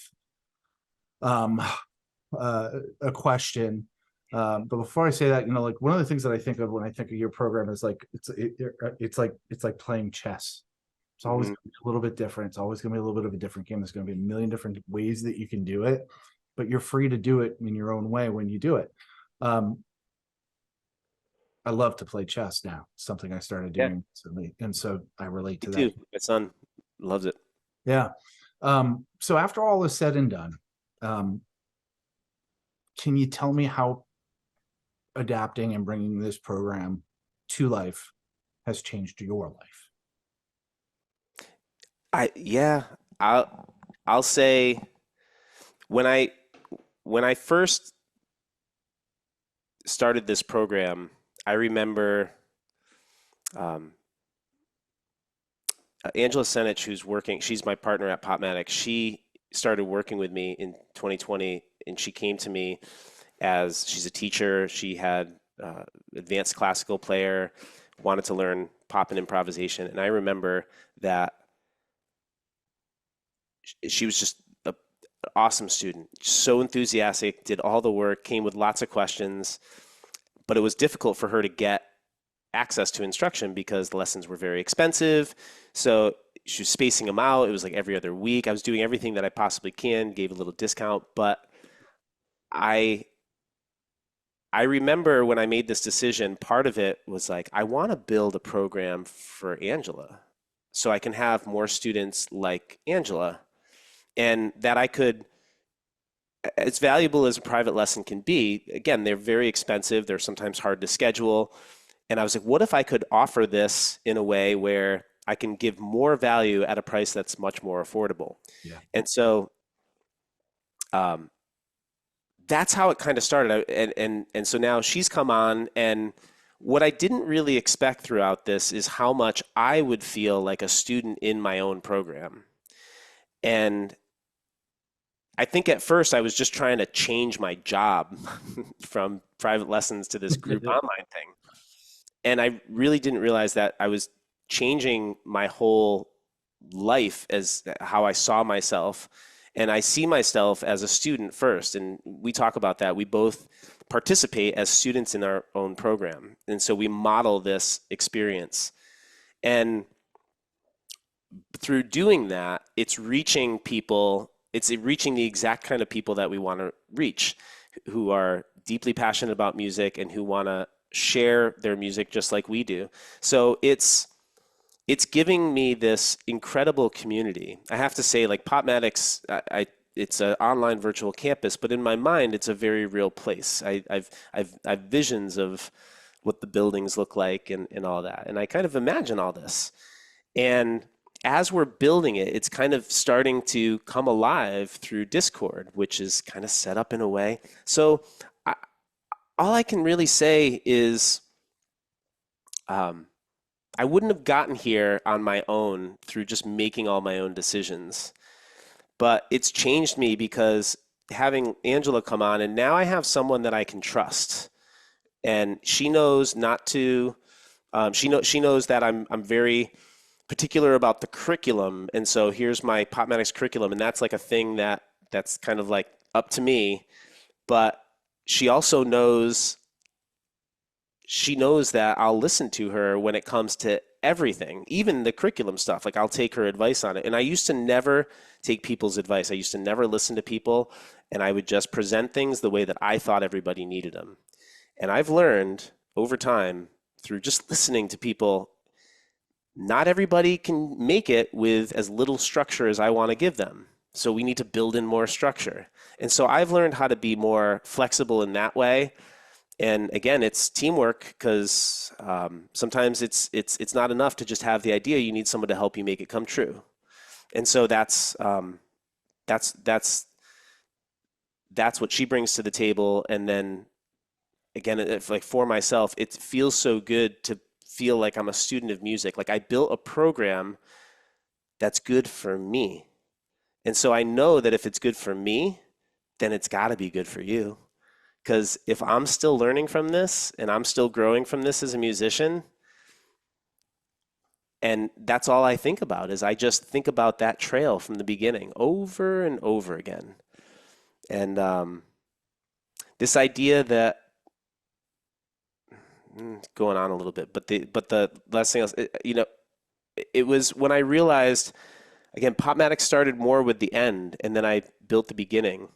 a question. But before I say that, like one of the things that I think of when I think of your program is like it's like playing chess. It's always Hmm. gonna be a little bit different. It's always going to be a little bit of a different game. There's going to be a million different ways that you can do it, but you're free to do it in your own way when you do it. I love to play chess now. It's something I started Yeah, doing recently, and so I relate me to that. too. My son loves it. Yeah. So after all is said and done, um, can you tell me how adapting and bringing this program to life has changed your life? Yeah, I'll say when I when I first started this program, I remember um, Angela Senich, who's working, she's my partner at PopMatics. She started working with me in 2020, and she came to me as she's a teacher. She had advanced classical player, wanted to learn pop and improvisation, and I remember that she was just awesome student, so enthusiastic, did all the work, came with lots of questions, but it was difficult for her to get access to instruction because the lessons were very expensive. So she was spacing them out. It was like every other week. I was doing everything that I possibly can, gave a little discount, but I I remember when I made this decision, part of it was like, I want to build a program for Angela so I can have more students like Angela and that I could, as valuable as a private lesson can be, again, they're very expensive, they're sometimes hard to schedule. And I was like, what if I could offer this in a way where I can give more value at a price that's much more affordable? Yeah. And so um, that's how it kind of started. And so now she's come on, and what I didn't really expect throughout this is how much I would feel like a student in my own program. And I think at first I was just trying to change my job from private lessons to this group online thing. And I really didn't realize that I was changing my whole life as how I saw myself. And I see myself as a student first. And we talk about that. We both participate as students in our own program. And so we model this experience. And through doing that, it's reaching people, it's reaching the exact kind of people that we want to reach, who are deeply passionate about music and who want to share their music just like we do. So it's giving me this incredible community. I have to say, like PopMatics, it's an online virtual campus, but in my mind, it's a very real place. I've visions of what the buildings look like and all that, and I kind of imagine all this. And as we're building it, it's kind of starting to come alive through Discord, which is kind of set up in a way. So I, all I can really say is um, I wouldn't have gotten here on my own through just making all my own decisions. But it's changed me because having Angela come on, and now I have someone that I can trust. And she knows not to, she knows that I'm very particular about the curriculum. And so here's my PopMatics curriculum, and that's like a thing that's kind of like up to me. But she also knows she knows that I'll listen to her when it comes to everything, even the curriculum stuff. Like I'll take her advice on it. And I used to never take people's advice. I used to never listen to people, and I would just present things the way that I thought everybody needed them. And I've learned over time through just listening to people, not everybody can make it with as little structure as I want to give them. So we need to build in more structure. And so I've learned how to be more flexible in that way. And again, it's teamwork because sometimes it's not enough to just have the idea. You need someone to help you make it come true. And so that's that's what she brings to the table. And then again, like for myself, it feels so good to feel like I'm a student of music. Like I built a program that's good for me. And so I know that if it's good for me, then it's got to be good for you. Because if I'm still learning from this and I'm still growing from this as a musician, and that's all I think about is I just think about that trail from the beginning over and over again. And this idea that going on a little bit, but the last thing else, it was when I realized again, PopMatics started more with the end, and then I built the beginning.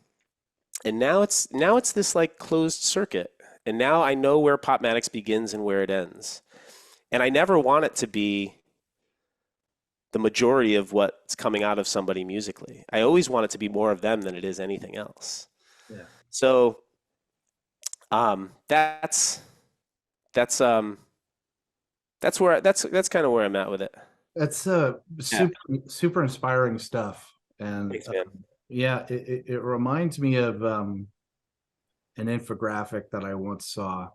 And now it's this like closed circuit. And now I know where PopMatics begins and where it ends. And I never want it to be the majority of what's coming out of somebody musically. I always want it to be more of them than it is anything else. Yeah. So that's that's kind of where I'm at with it. That's Yeah. super inspiring stuff. And Thanks, man. yeah, it reminds me of an infographic that I once saw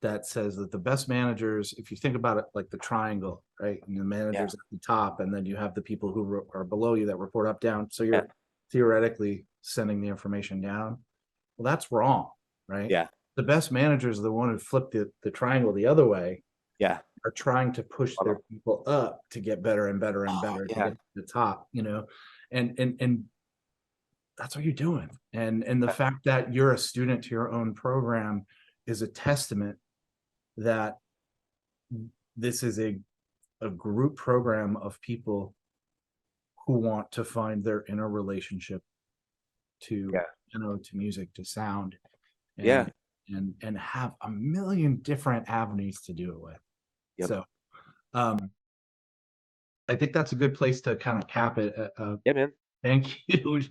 that says that the best managers, if you think about it like the triangle, right? And the Yeah. managers at the top, and then you have the people who are below you that report up, down. So Yeah. you're theoretically sending the information down. Well, that's wrong, right? Yeah. The best managers are the one who flip the triangle the other way, Yeah. are trying to push their people up to get better and better and better to Yeah. get to the top, and that's what you're doing. And the fact that you're a student to your own program is a testament that this is a group program of people who want to find their inner relationship to, Yeah. to music, to sound, and, Yeah. and have a million different avenues to do it with. Yep. So, I think that's a good place to kind of cap it. Yeah, man. Thank you.